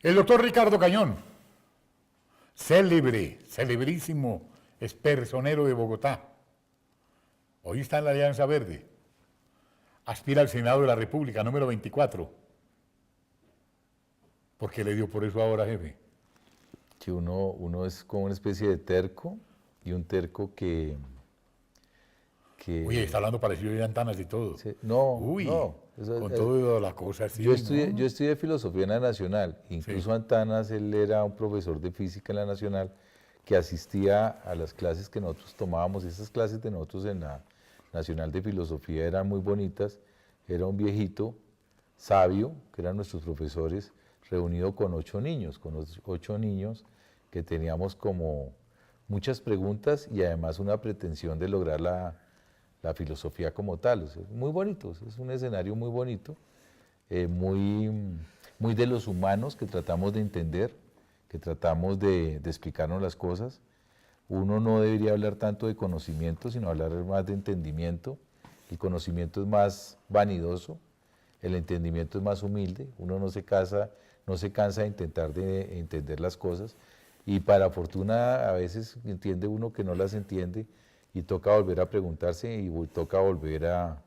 El doctor Ricardo Cañón, celebrísimo expersonero de Bogotá, hoy está en la Alianza Verde, aspira al Senado de la República, número 24. ¿Por qué le dio por eso ahora, jefe? Que uno es como una especie de terco, y un terco que Uy, está hablando parecido a Antanas y todo. no, Uy, no. con todo la cosa así, Yo ¿no? estudié filosofía en la Nacional, incluso Sí. Antanas, él era un profesor de física en la Nacional que asistía a las clases que nosotros tomábamos. Esas clases de nosotros en la Nacional de Filosofía eran muy bonitas. Era un viejito sabio, que eran nuestros profesores, reunido con 8 niños, que teníamos como muchas preguntas y además una pretensión de lograr la filosofía como tal. O sea, muy bonito, es un escenario muy bonito, muy de los humanos, que tratamos de entender, que tratamos de explicarnos las cosas. Uno no debería hablar tanto de conocimiento, sino hablar más de entendimiento. El conocimiento es más vanidoso, el entendimiento es más humilde. Uno no se cansa de intentar de entender las cosas, y para fortuna a veces entiende uno que no las entiende, y toca volver a preguntarse y toca volver a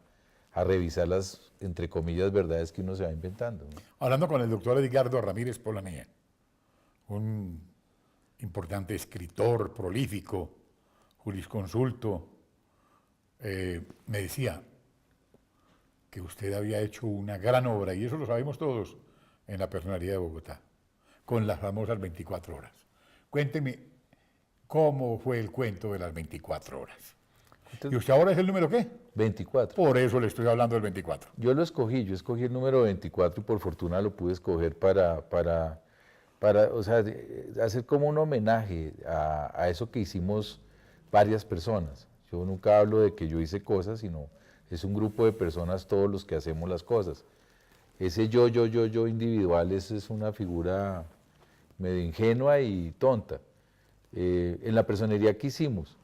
revisar las, entre comillas, verdades que uno se va inventando, ¿no? Hablando con el doctor Edgardo Ramírez Polanía, un importante escritor, prolífico, jurisconsulto, me decía que usted había hecho una gran obra, y eso lo sabemos todos, en la personalidad de Bogotá, con las famosas 24 horas. Cuénteme, ¿cómo fue el cuento de las 24 horas? ¿Y usted ahora es el número qué? 24. Por eso le estoy hablando del 24. Yo escogí el número 24, y por fortuna lo pude escoger para o sea, hacer como un homenaje a eso que hicimos varias personas. Yo nunca hablo de que yo hice cosas, sino es un grupo de personas todos los que hacemos las cosas. Ese yo individual es una figura medio ingenua y tonta. En la personería que hicimos,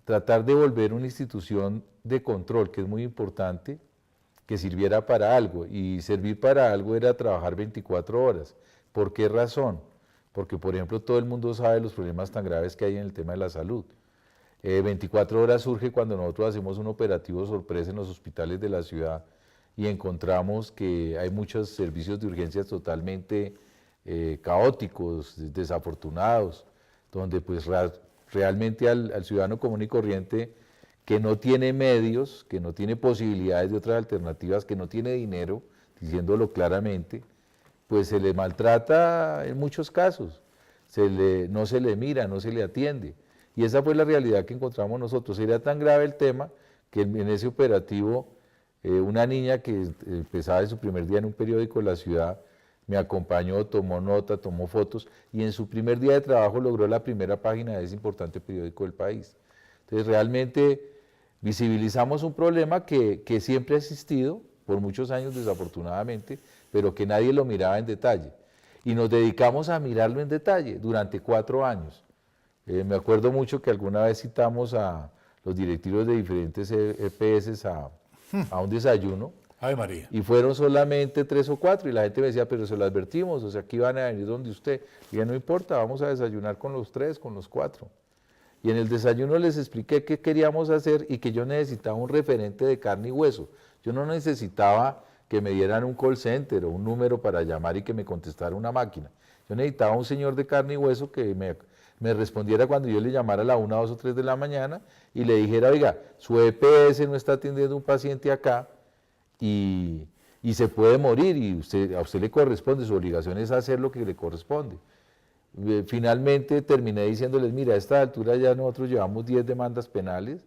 tratar de volver una institución de control, que es muy importante, que sirviera para algo, y servir para algo era trabajar 24 horas. ¿Por qué razón? Porque, por ejemplo, todo el mundo sabe los problemas tan graves que hay en el tema de la salud. 24 horas surge cuando nosotros hacemos un operativo sorpresa en los hospitales de la ciudad y encontramos que hay muchos servicios de urgencias totalmente caóticos, desafortunados, donde pues realmente al ciudadano común y corriente, que no tiene medios, que no tiene posibilidades de otras alternativas, que no tiene dinero, diciéndolo claramente, pues se le maltrata en muchos casos, no se le mira, no se le atiende. Y esa fue la realidad que encontramos nosotros. Era tan grave el tema que en ese operativo, una niña que empezaba en su primer día en un periódico de la ciudad, me acompañó, tomó nota, tomó fotos, y en su primer día de trabajo logró la primera página de ese importante periódico del país. Entonces realmente visibilizamos un problema que siempre ha existido, por muchos años desafortunadamente, pero que nadie lo miraba en detalle. Y nos dedicamos a mirarlo en detalle durante 4 años. Me acuerdo mucho que alguna vez citamos a los directivos de diferentes EPS a un desayuno. Ave María. Y fueron solamente 3 o 4, y la gente me decía, pero se lo advertimos, o sea, aquí van a venir donde usted. Y ya no importa, vamos a desayunar con los 3, con los 4. Y en el desayuno les expliqué qué queríamos hacer y que yo necesitaba un referente de carne y hueso. Yo no necesitaba que me dieran un call center o un número para llamar y que me contestara una máquina. Yo necesitaba un señor de carne y hueso que me respondiera cuando yo le llamara a la 1, 2 o 3 de la mañana y le dijera, oiga, su EPS no está atendiendo un paciente acá y se puede morir, y a usted le corresponde, su obligación es hacer lo que le corresponde. Finalmente terminé diciéndoles, mira, a esta altura ya nosotros llevamos 10 demandas penales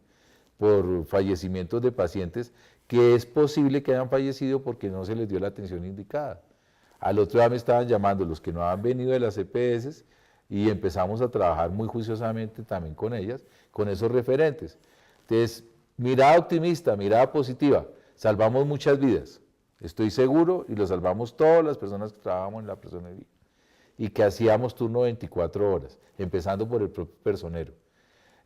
por fallecimientos de pacientes que es posible que hayan fallecido porque no se les dio la atención indicada. Al otro día me estaban llamando los que no han venido de las EPS, y empezamos a trabajar muy juiciosamente también con ellas, con esos referentes. Entonces, mirada optimista, mirada positiva, salvamos muchas vidas, estoy seguro, y lo salvamos todas las personas que trabajamos en la personería, y que hacíamos turno 24 horas, empezando por el propio personero.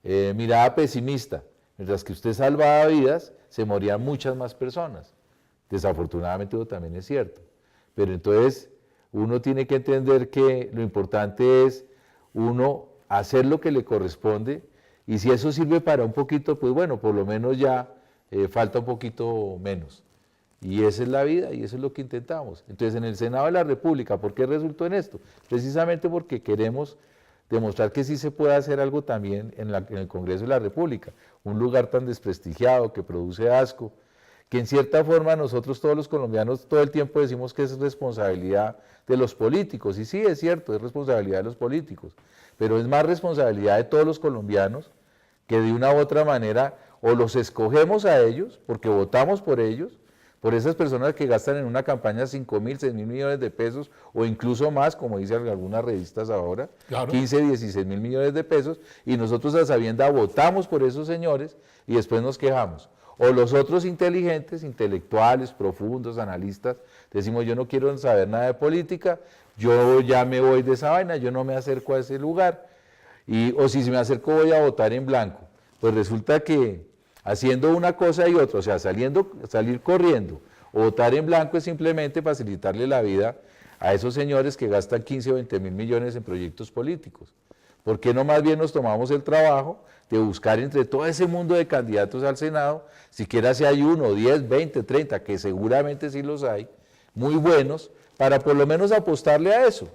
Mirada pesimista, mientras que usted salvaba vidas, se morían muchas más personas. Desafortunadamente eso también es cierto. Pero entonces, Uno tiene que entender que lo importante es uno hacer lo que le corresponde y si eso sirve para un poquito, pues bueno, por lo menos ya falta un poquito menos. Y esa es la vida y eso es lo que intentamos. Entonces, en el Senado de la República, ¿por qué resultó en esto? Precisamente porque queremos demostrar que sí se puede hacer algo también en el Congreso de la República, un lugar tan desprestigiado, que produce asco, que en cierta forma nosotros todos los colombianos todo el tiempo decimos que es responsabilidad de los políticos, y sí es cierto, es responsabilidad de los políticos, pero es más responsabilidad de todos los colombianos que de una u otra manera o los escogemos a ellos, porque votamos por ellos, por esas personas que gastan en una campaña 5.000, 6.000 millones de pesos o incluso más, como dicen algunas revistas ahora, claro. 15, 16.000 millones de pesos, y nosotros a sabienda votamos por esos señores y después nos quejamos. O los otros inteligentes, intelectuales, profundos, analistas, decimos yo no quiero saber nada de política, yo ya me voy de esa vaina, yo no me acerco a ese lugar, o si me acerco voy a votar en blanco. Pues resulta que haciendo una cosa y otra, o sea, salir corriendo o votar en blanco es simplemente facilitarle la vida a esos señores que gastan 15 o 20 mil millones en proyectos políticos. ¿Por qué no más bien nos tomamos el trabajo de buscar entre todo ese mundo de candidatos al Senado, siquiera si hay 1, 10, 20, 30, que seguramente sí los hay, muy buenos, para por lo menos apostarle a eso?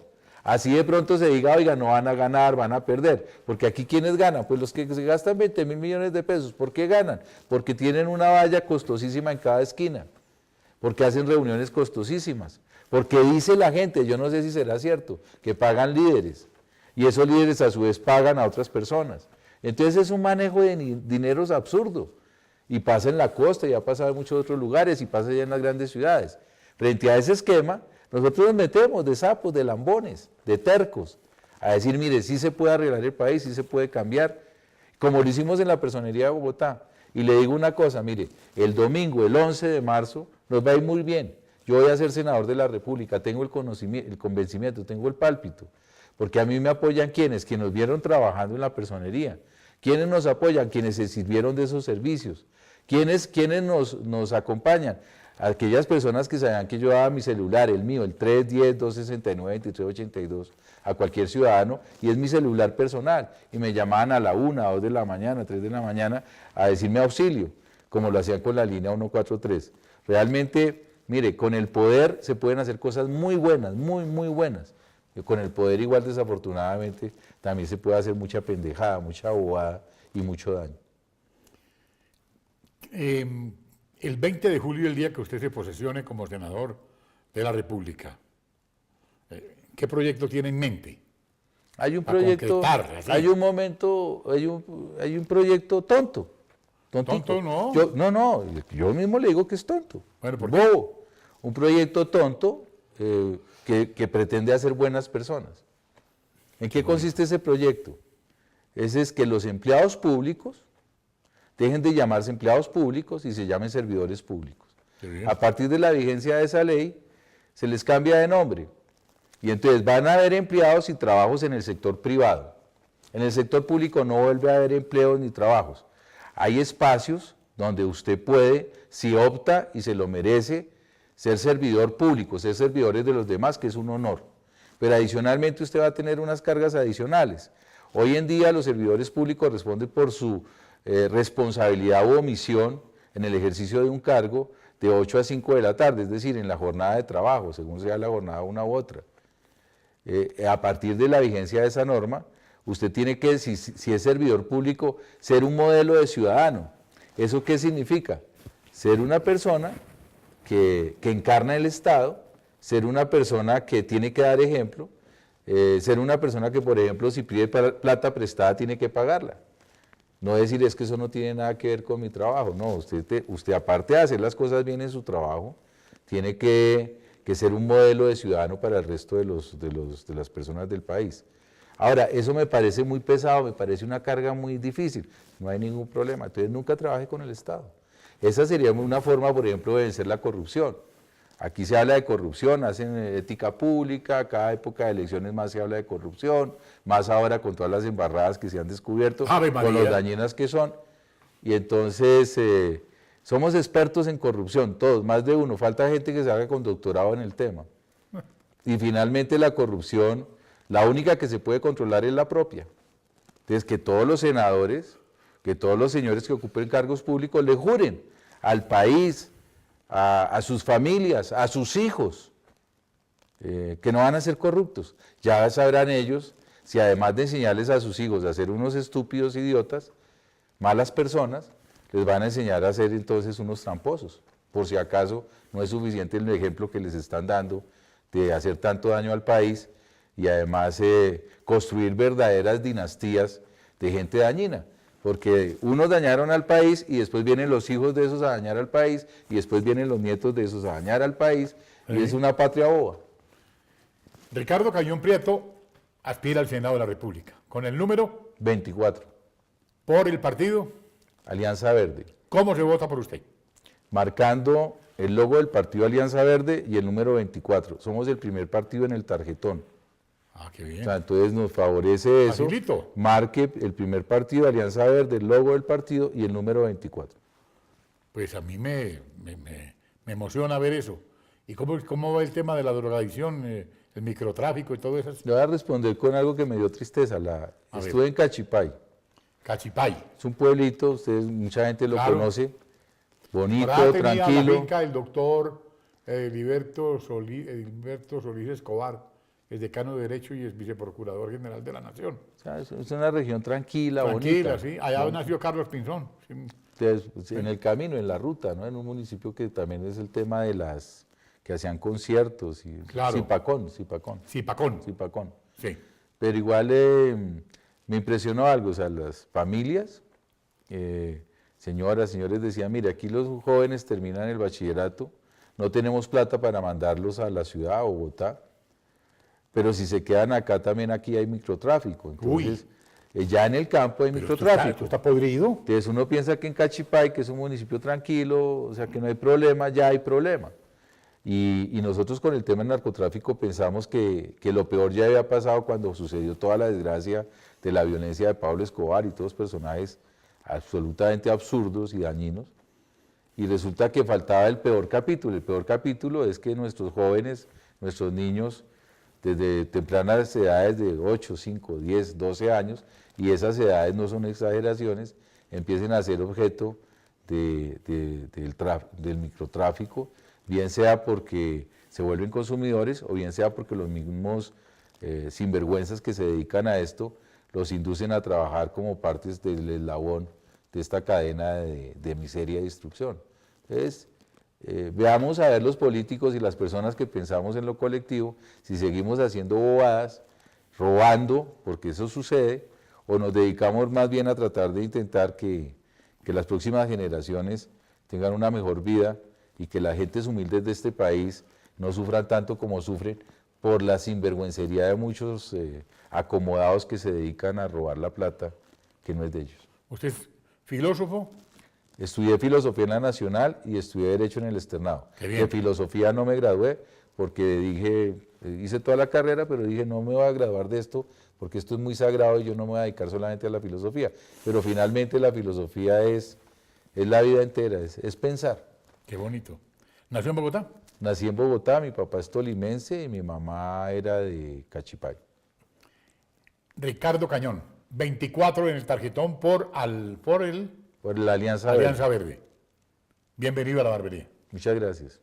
Así de pronto se diga, oiga, no van a ganar, van a perder. Porque aquí, ¿quiénes ganan? Pues los que se gastan 20.000 millones de pesos. ¿Por qué ganan? Porque tienen una valla costosísima en cada esquina. Porque hacen reuniones costosísimas. Porque dice la gente, yo no sé si será cierto, que pagan líderes. Y esos líderes a su vez pagan a otras personas. Entonces es un manejo de dineros absurdo. Y pasa en la costa, y ha pasado en muchos otros lugares, y pasa ya en las grandes ciudades. Frente a ese esquema, nosotros nos metemos de sapos, de lambones, de tercos, a decir, mire, sí se puede arreglar el país, sí se puede cambiar, como lo hicimos en la Personería de Bogotá. Y le digo una cosa, mire, el domingo, el 11 de marzo, nos va a ir muy bien. Yo voy a ser senador de la República, tengo el convencimiento, tengo el pálpito, porque a mí me apoyan quienes nos vieron trabajando en la Personería, quienes nos apoyan, quienes se sirvieron de esos servicios, quienes nos acompañan. Aquellas personas que sabían que yo daba mi celular, el mío, el 310-269-2382, a cualquier ciudadano, y es mi celular personal, y me llamaban a la 1, a 2 de la mañana, a 3 de la mañana, a decirme auxilio, como lo hacían con la línea 143. Realmente, mire, con el poder se pueden hacer cosas muy buenas, muy, muy buenas. Y con el poder igual, desafortunadamente, también se puede hacer mucha pendejada, mucha bobada y mucho daño. El 20 de julio, el día que usted se posesione como senador de la República, ¿qué proyecto tiene en mente? Hay un proyecto, hay un proyecto tonto. ¿Tonto no? Yo mismo le digo que es tonto. Bueno, ¿por qué? Bobo. Un proyecto tonto que pretende hacer buenas personas. ¿En qué consiste ese proyecto? Ese es que los empleados públicos dejen de llamarse empleados públicos y se llamen servidores públicos. A partir de la vigencia de esa ley, se les cambia de nombre. Y entonces van a haber empleados y trabajos en el sector privado. En el sector público no vuelve a haber empleos ni trabajos. Hay espacios donde usted puede, si opta y se lo merece, ser servidor público, ser servidores de los demás, que es un honor. Pero adicionalmente usted va a tener unas cargas adicionales. Hoy en día los servidores públicos responden por su responsabilidad u omisión en el ejercicio de un cargo de 8 a 5 de la tarde, es decir, en la jornada de trabajo, según sea la jornada una u otra. A partir de la vigencia de esa norma, usted tiene que, si es servidor público, ser un modelo de ciudadano. ¿Eso qué significa? Ser una persona que encarna el Estado, ser una persona que tiene que dar ejemplo, ser una persona que, por ejemplo, si pide plata prestada, tiene que pagarla. No decir, es que eso no tiene nada que ver con mi trabajo. No, usted aparte de hacer las cosas bien en su trabajo, tiene que ser un modelo de ciudadano para el resto de las personas del país. Ahora, eso me parece muy pesado, me parece una carga muy difícil. No hay ningún problema. Entonces, nunca trabaje con el Estado. Esa sería una forma, por ejemplo, de vencer la corrupción. Aquí se habla de corrupción, hacen ética pública, cada época de elecciones más se habla de corrupción, más ahora con todas las embarradas que se han descubierto, con los dañinas que son. Y entonces somos expertos en corrupción, todos, más de uno. Falta gente que se haga con doctorado en el tema. Y finalmente la corrupción, la única que se puede controlar es la propia. Entonces, que todos los senadores, que todos los señores que ocupen cargos públicos le juren al país, a sus familias, a sus hijos, que no van a ser corruptos. Ya sabrán ellos si además de enseñarles a sus hijos a ser unos estúpidos idiotas, malas personas, les van a enseñar a ser entonces unos tramposos. Por si acaso no es suficiente el ejemplo que les están dando de hacer tanto daño al país y además construir verdaderas dinastías de gente dañina. Porque unos dañaron al país y después vienen los hijos de esos a dañar al país y después vienen los nietos de esos a dañar al país y es una patria boba. Ricardo Cañón Prieto aspira al Senado de la República, con el número 24. por el partido. Alianza Verde. ¿Cómo se vota por usted? Marcando el logo del partido Alianza Verde y el número 24. Somos el primer partido en el tarjetón. Ah, qué bien. O sea, entonces nos favorece eso. Facilito. Marque el primer partido, Alianza Verde, el logo del partido y el número 24. Pues a mí me emociona ver eso. ¿Y cómo va el tema de la drogadicción, el microtráfico y todo eso? Le voy a responder con algo que me dio tristeza. Estuve en Cachipay. Cachipay. Es un pueblito, mucha gente lo Claro. conoce. Bonito, Por ahí tenía tranquilo. la finca el doctor Heriberto Solís Escobar, es decano de Derecho y es viceprocurador general de la Nación. O sea, es una región tranquila, Tranquila, bonita. sí. Allá nació Carlos Pinzón. Sí. Entonces, pues, en el camino, en la ruta, ¿no? En un municipio que también es el tema de que hacían conciertos y Claro. Zipacón. Zipacón. Sí. Pero igual me impresionó algo, o sea, las familias, señoras, señores decían, mire, aquí los jóvenes terminan el bachillerato, no tenemos plata para mandarlos a la ciudad, a Bogotá, pero si se quedan acá también aquí hay microtráfico. Entonces, ya en el campo hay Pero microtráfico. esto está podrido. Entonces uno piensa que en Cachipay, que es un municipio tranquilo, o sea que no hay problema, ya hay problema. Y nosotros con el tema del narcotráfico pensamos que lo peor ya había pasado cuando sucedió toda la desgracia de la violencia de Pablo Escobar y todos personajes absolutamente absurdos y dañinos. Y resulta que faltaba el peor capítulo. El peor capítulo es que nuestros jóvenes, nuestros niños, desde tempranas edades de 8, 5, 10, 12 años, y esas edades no son exageraciones, empiecen a ser objeto del microtráfico, bien sea porque se vuelven consumidores o bien sea porque los mismos sinvergüenzas que se dedican a esto los inducen a trabajar como partes del eslabón de esta cadena de miseria y destrucción. Entonces, veamos a ver los políticos y las personas que pensamos en lo colectivo, si seguimos haciendo bobadas, robando, porque eso sucede, o nos dedicamos más bien a tratar de intentar que las próximas generaciones tengan una mejor vida y que las gentes humildes de este país no sufran tanto como sufren por la sinvergüencería de muchos acomodados que se dedican a robar la plata que no es de ellos. ¿Usted es filósofo? Estudié filosofía en la Nacional y estudié Derecho en el Externado. Qué bien. De filosofía no me gradué porque dije, hice toda la carrera, pero dije, no me voy a graduar de esto porque esto es muy sagrado y yo no me voy a dedicar solamente a la filosofía. Pero finalmente la filosofía es la vida entera, es pensar. Qué bonito. ¿Nació en Bogotá? Nací en Bogotá, mi papá es tolimense y mi mamá era de Cachipay. Ricardo Cañón, 24 en el tarjetón por Por la Alianza Alianza Verde. Verde. Bienvenido a la barbería. Muchas gracias.